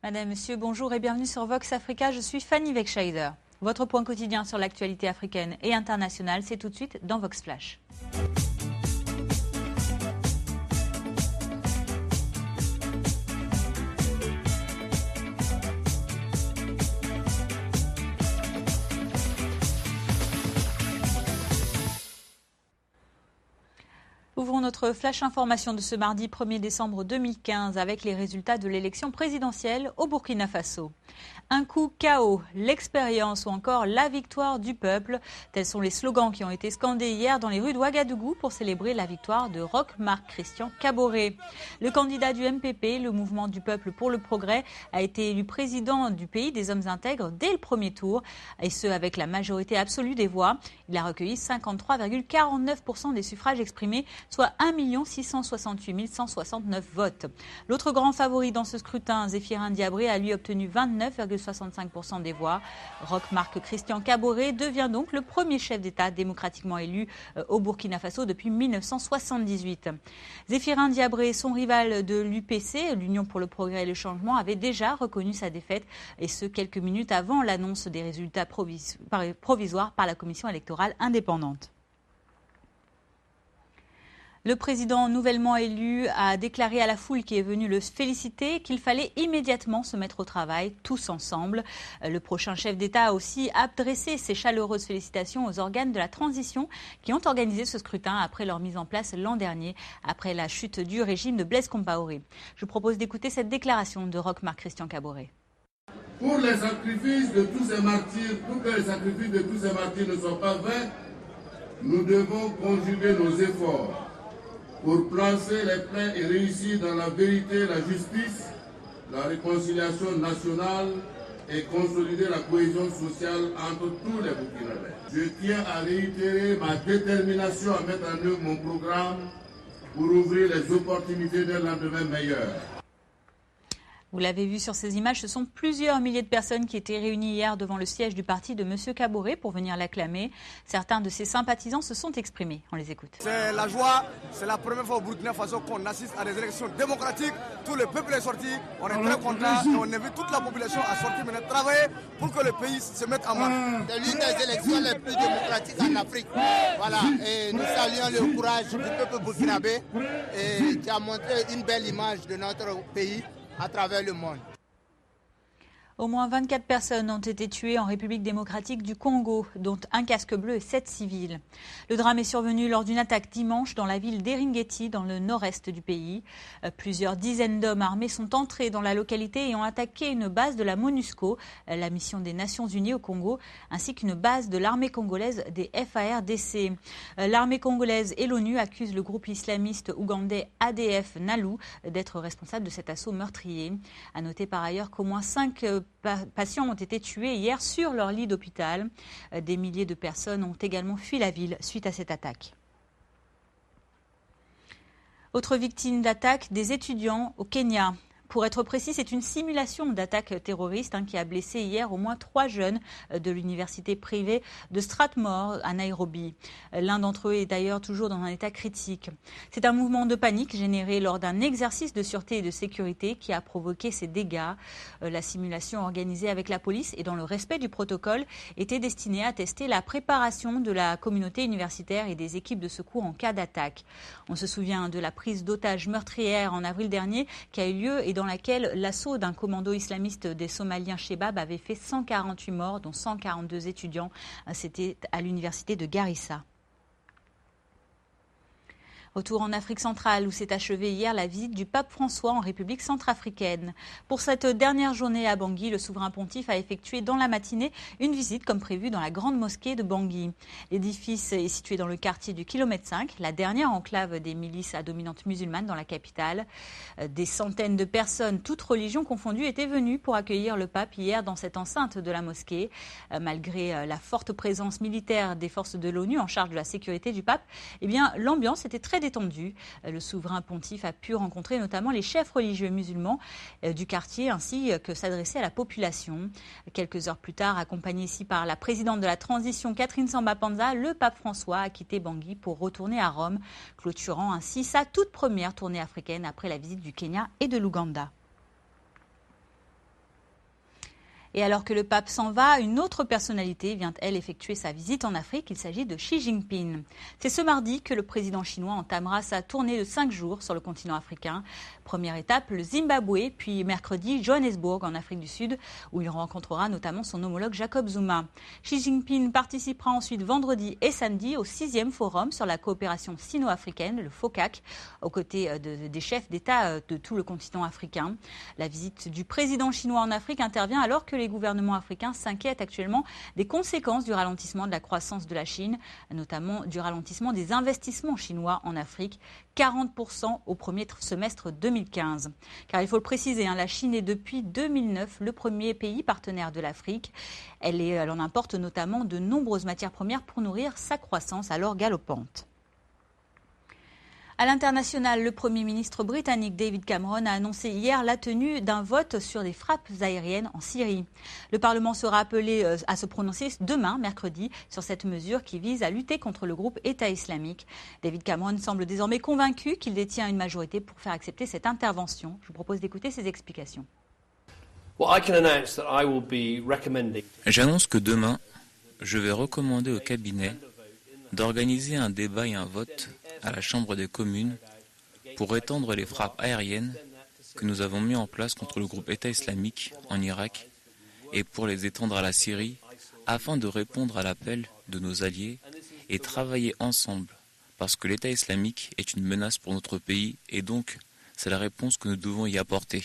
Madame, Monsieur, bonjour et bienvenue sur Vox Africa. Je suis Fanny Wegscheider. Votre point quotidien sur l'actualité africaine et internationale, c'est tout de suite dans Vox Flash. Ouvrons notre flash information de ce mardi 1er décembre 2015 avec les résultats de l'élection présidentielle au Burkina Faso. Un coup KO, l'expérience ou encore la victoire du peuple. Tels sont les slogans qui ont été scandés hier dans les rues de Ouagadougou pour célébrer la victoire de Roch Marc Christian Kaboré. Le candidat du MPP, le mouvement du peuple pour le progrès, a été élu président du pays des hommes intègres dès le premier tour, et ce avec la majorité absolue des voix. Il a recueilli 53,49% des suffrages exprimés, soit 1 668 169 votes. L'autre grand favori dans ce scrutin, Zéphirin Diabré, a lui obtenu 29,65% des voix. Roch Marc Christian Kaboré devient donc le premier chef d'État démocratiquement élu au Burkina Faso depuis 1978. Zéphirin Diabré, son rival de l'UPC, l'Union pour le progrès et le changement, avait déjà reconnu sa défaite, et ce quelques minutes avant l'annonce des résultats provisoires par la commission électorale indépendante. Le président nouvellement élu a déclaré à la foule qui est venue le féliciter qu'il fallait immédiatement se mettre au travail, tous ensemble. Le prochain chef d'État a aussi adressé ses chaleureuses félicitations aux organes de la transition qui ont organisé ce scrutin après leur mise en place l'an dernier, après la chute du régime de Blaise Compaoré. Je propose d'écouter cette déclaration de Roch Marc Christian Kaboré. Pour les sacrifices de tous ces martyrs, pour que les sacrifices de tous ces martyrs ne soient pas vains, nous devons conjuguer nos efforts pour placer les plaies et réussir dans la vérité, la justice, la réconciliation nationale et consolider la cohésion sociale entre tous les Burkinabés. Je tiens à réitérer ma détermination à mettre en œuvre mon programme pour ouvrir les opportunités d'un lendemain meilleur. Vous l'avez vu sur ces images, ce sont plusieurs milliers de personnes qui étaient réunies hier devant le siège du parti de M. Kaboré pour venir l'acclamer. Certains de ses sympathisants se sont exprimés. On les écoute. C'est la joie, c'est la première fois au Burkina Faso qu'on assiste à des élections démocratiques. Tout le peuple est sorti, on est très content et on invite toute la population à sortir maintenant travailler pour que le pays se mette en marche. C'est l'une des élections les plus démocratiques en Afrique. Voilà, et nous saluons le courage du peuple burkinabé et qui a montré une belle image de notre pays à travers le monde. Au moins 24 personnes ont été tuées en République démocratique du Congo, dont un casque bleu et 7 civils. Le drame est survenu lors d'une attaque dimanche dans la ville d'Eringeti, dans le nord-est du pays. Plusieurs dizaines d'hommes armés sont entrés dans la localité et ont attaqué une base de la MONUSCO, la mission des Nations Unies au Congo, ainsi qu'une base de l'armée congolaise des FARDC. L'armée congolaise et l'ONU accusent le groupe islamiste ougandais ADF Nalu d'être responsable de cet assaut meurtrier. À noter par ailleurs qu'au moins 5 patients ont été tués hier sur leur lit d'hôpital. Des milliers de personnes ont également fui la ville suite à cette attaque. Autre victime d'attaque, des étudiants au Kenya. Pour être précis, c'est une simulation d'attaque terroriste qui a blessé hier au moins 3 jeunes de l'université privée de Strathmore à Nairobi. L'un d'entre eux est d'ailleurs toujours dans un état critique. C'est un mouvement de panique généré lors d'un exercice de sûreté et de sécurité qui a provoqué ces dégâts. La simulation organisée avec la police et dans le respect du protocole était destinée à tester la préparation de la communauté universitaire et des équipes de secours en cas d'attaque. On se souvient de la prise d'otages meurtrière en avril dernier qui a eu lieu et dans laquelle l'assaut d'un commando islamiste des Somaliens Shebab avait fait 148 morts, dont 142 étudiants. C'était à l'université de Garissa. Retour en Afrique centrale où s'est achevée hier la visite du pape François en République centrafricaine. Pour cette dernière journée à Bangui, le souverain pontife a effectué dans la matinée une visite comme prévu dans la grande mosquée de Bangui. L'édifice est situé dans le quartier du kilomètre 5, la dernière enclave des milices à dominante musulmane dans la capitale. Des centaines de personnes, toutes religions confondues, étaient venues pour accueillir le pape hier dans cette enceinte de la mosquée. Malgré la forte présence militaire des forces de l'ONU en charge de la sécurité du pape, l'ambiance était très détendu. Le souverain pontife a pu rencontrer notamment les chefs religieux musulmans du quartier ainsi que s'adresser à la population. Quelques heures plus tard, accompagné ici par la présidente de la transition Catherine Samba-Panza, le pape François a quitté Bangui pour retourner à Rome, clôturant ainsi sa toute première tournée africaine après la visite du Kenya et de l'Ouganda. Et alors que le pape s'en va, une autre personnalité vient, elle, effectuer sa visite en Afrique. Il s'agit de Xi Jinping. C'est ce mardi que le président chinois entamera sa tournée de 5 jours sur le continent africain. Première étape, le Zimbabwe, puis mercredi, Johannesburg en Afrique du Sud, où il rencontrera notamment son homologue Jacob Zuma. Xi Jinping participera ensuite vendredi et samedi au 6e forum sur la coopération sino-africaine, le FOCAC, aux côtés des chefs d'État de tout le continent africain. La visite du président chinois en Afrique intervient alors que les gouvernements africains s'inquiètent actuellement des conséquences du ralentissement de la croissance de la Chine, notamment du ralentissement des investissements chinois en Afrique, 40% au premier semestre 2015. Car il faut le préciser, la Chine est depuis 2009 le premier pays partenaire de l'Afrique. Elle en importe notamment de nombreuses matières premières pour nourrir sa croissance alors galopante. À l'international, le Premier ministre britannique David Cameron a annoncé hier la tenue d'un vote sur des frappes aériennes en Syrie. Le Parlement sera appelé à se prononcer demain, mercredi, sur cette mesure qui vise à lutter contre le groupe État islamique. David Cameron semble désormais convaincu qu'il détient une majorité pour faire accepter cette intervention. Je vous propose d'écouter ses explications. J'annonce que demain, je vais recommander au cabinet d'organiser un débat et un vote à la Chambre des communes pour étendre les frappes aériennes que nous avons mis en place contre le groupe État islamique en Irak et pour les étendre à la Syrie afin de répondre à l'appel de nos alliés et travailler ensemble parce que l'État islamique est une menace pour notre pays et donc c'est la réponse que nous devons y apporter.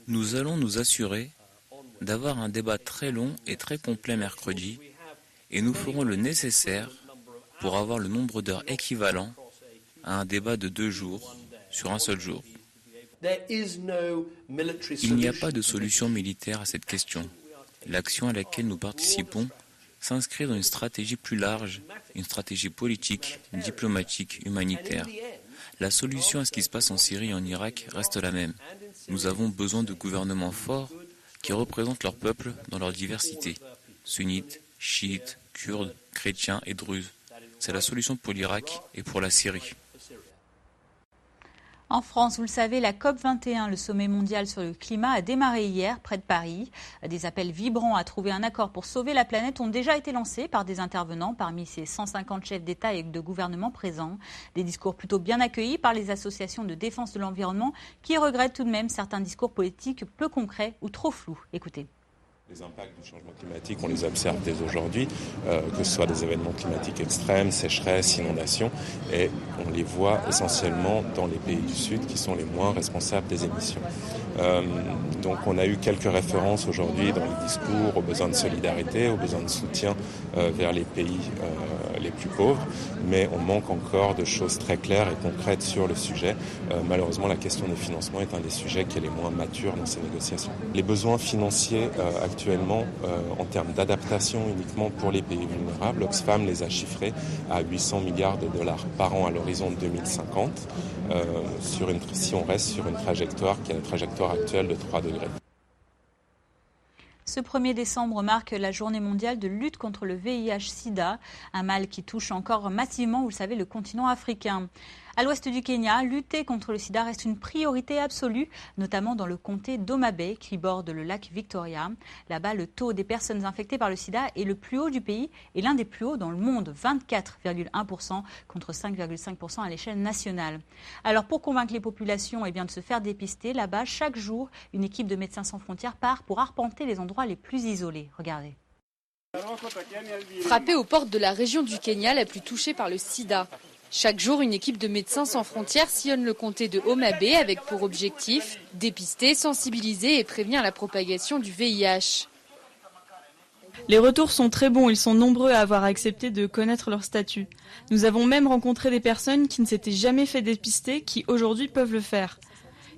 Nous allons nous assurer d'avoir un débat très long et très complet mercredi et nous ferons le nécessaire pour avoir le nombre d'heures équivalent à un débat de 2 jours sur un seul jour. Il n'y a pas de solution militaire à cette question. L'action à laquelle nous participons s'inscrit dans une stratégie plus large, une stratégie politique, diplomatique, humanitaire. La solution à ce qui se passe en Syrie et en Irak reste la même. Nous avons besoin de gouvernements forts qui représentent leur peuple dans leur diversité. Sunnites, chiites, kurdes, chrétiens et druzes. C'est la solution pour l'Irak et pour la Syrie. En France, vous le savez, la COP21, le sommet mondial sur le climat, a démarré hier près de Paris. Des appels vibrants à trouver un accord pour sauver la planète ont déjà été lancés par des intervenants parmi ces 150 chefs d'État et de gouvernement présents. Des discours plutôt bien accueillis par les associations de défense de l'environnement qui regrettent tout de même certains discours politiques peu concrets ou trop flous. Écoutez. Les impacts du changement climatique, on les observe dès aujourd'hui, que ce soit des événements climatiques extrêmes, sécheresses, inondations, et on les voit essentiellement dans les pays du Sud qui sont les moins responsables des émissions. Donc on a eu quelques références aujourd'hui dans les discours aux besoins de solidarité, aux besoins de soutien vers les pays les plus pauvres, mais on manque encore de choses très claires et concrètes sur le sujet. Malheureusement, la question des financements est un des sujets qui est les moins matures dans ces négociations. Les besoins financiers actuellement, en termes d'adaptation uniquement pour les pays vulnérables, Oxfam les a chiffrés à 800 milliards de dollars par an à l'horizon 2050, si on reste sur une trajectoire qui est la trajectoire actuelle de 3 degrés. Ce 1er décembre marque la journée mondiale de lutte contre le VIH-Sida, un mal qui touche encore massivement, vous le savez, le continent africain. À l'ouest du Kenya, lutter contre le sida reste une priorité absolue, notamment dans le comté d'Homa Bay qui borde le lac Victoria. Là-bas, le taux des personnes infectées par le sida est le plus haut du pays et l'un des plus hauts dans le monde, 24,1% contre 5,5% à l'échelle nationale. Alors pour convaincre les populations de se faire dépister, là-bas, chaque jour, une équipe de Médecins sans frontières part pour arpenter les endroits les plus isolés. Regardez. Frappée aux portes de la région du Kenya la plus touchée par le sida. Chaque jour, une équipe de Médecins sans frontières sillonne le comté de Homa Bay avec pour objectif dépister, sensibiliser et prévenir la propagation du VIH. Les retours sont très bons, ils sont nombreux à avoir accepté de connaître leur statut. Nous avons même rencontré des personnes qui ne s'étaient jamais fait dépister, qui aujourd'hui peuvent le faire.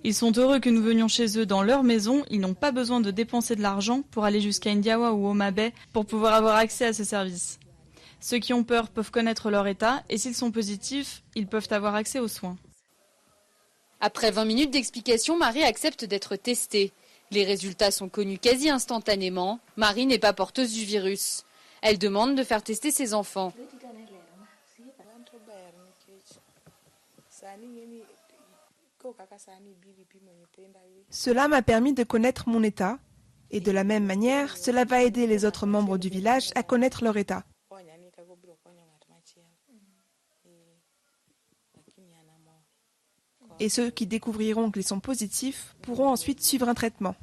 Ils sont heureux que nous venions chez eux dans leur maison, ils n'ont pas besoin de dépenser de l'argent pour aller jusqu'à Indiawa ou Homa Bay pour pouvoir avoir accès à ce service. Ceux qui ont peur peuvent connaître leur état et s'ils sont positifs, ils peuvent avoir accès aux soins. Après 20 minutes d'explication, Marie accepte d'être testée. Les résultats sont connus quasi instantanément. Marie n'est pas porteuse du virus. Elle demande de faire tester ses enfants. Cela m'a permis de connaître mon état et de la même manière, cela va aider les autres membres du village à connaître leur état. Et ceux qui découvriront qu'ils sont positifs pourront ensuite suivre un traitement.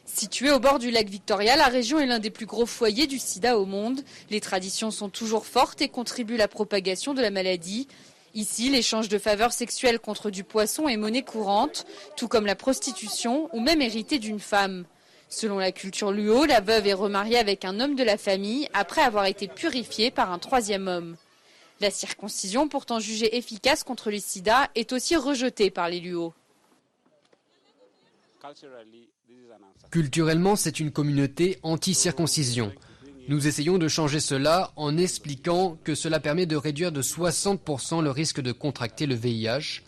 Située au bord du lac Victoria, la région est l'un des plus gros foyers du sida au monde. Les traditions sont toujours fortes et contribuent à la propagation de la maladie. Ici, l'échange de faveurs sexuelles contre du poisson est monnaie courante, tout comme la prostitution ou même hériter d'une femme. Selon la culture Luo, la veuve est remariée avec un homme de la famille après avoir été purifiée par un troisième homme. La circoncision, pourtant jugée efficace contre le sida, est aussi rejetée par les Luo. Culturellement, c'est une communauté anti-circoncision. Nous essayons de changer cela en expliquant que cela permet de réduire de 60% le risque de contracter le VIH.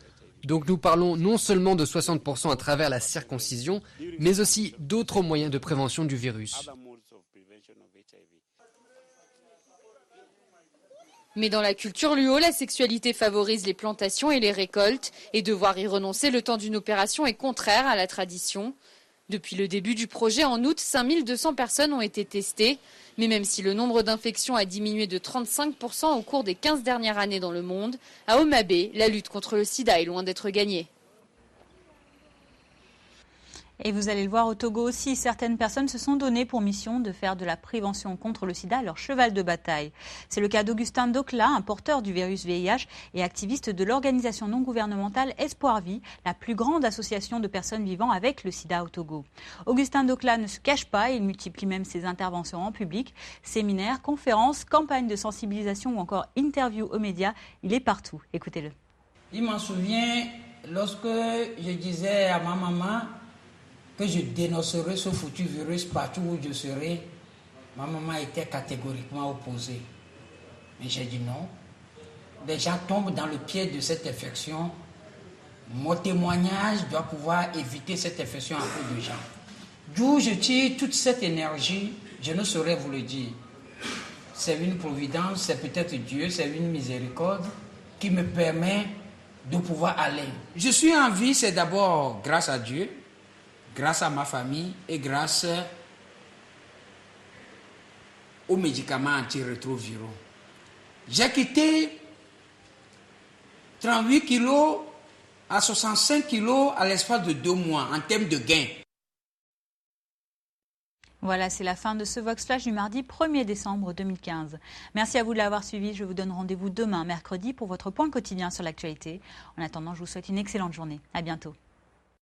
Donc nous parlons non seulement de 60% à travers la circoncision, mais aussi d'autres moyens de prévention du virus. Mais dans la culture Luo, la sexualité favorise les plantations et les récoltes, et devoir y renoncer le temps d'une opération est contraire à la tradition. Depuis le début du projet, en août, 5200 personnes ont été testées. Mais même si le nombre d'infections a diminué de 35% au cours des 15 dernières années dans le monde, à Homa Bay, la lutte contre le sida est loin d'être gagnée. Et vous allez le voir au Togo aussi, certaines personnes se sont données pour mission de faire de la prévention contre le sida leur cheval de bataille. C'est le cas d'Augustin Dokla, un porteur du virus VIH et activiste de l'organisation non gouvernementale Espoir Vie, la plus grande association de personnes vivant avec le sida au Togo. Augustin Dokla ne se cache pas, il multiplie même ses interventions en public, séminaires, conférences, campagnes de sensibilisation ou encore interviews aux médias. Il est partout. Écoutez-le. Il m'en souvient lorsque je disais à ma maman que je dénoncerai ce foutu virus partout où je serai, ma maman était catégoriquement opposée. Mais j'ai dit non. Les gens tombent dans le pied de cette infection. Mon témoignage doit pouvoir éviter cette infection à peu de gens. D'où je tire toute cette énergie, je ne saurais vous le dire. C'est une providence, c'est peut-être Dieu, c'est une miséricorde qui me permet de pouvoir aller. Je suis en vie, c'est d'abord grâce à Dieu, grâce à ma famille et grâce aux médicaments antirétroviraux. J'ai quitté 38 kilos à 65 kilos à l'espace de 2 mois en termes de gains. Voilà, c'est la fin de ce Vox Flash du mardi 1er décembre 2015. Merci à vous de l'avoir suivi. Je vous donne rendez-vous demain, mercredi, pour votre point quotidien sur l'actualité. En attendant, je vous souhaite une excellente journée. À bientôt.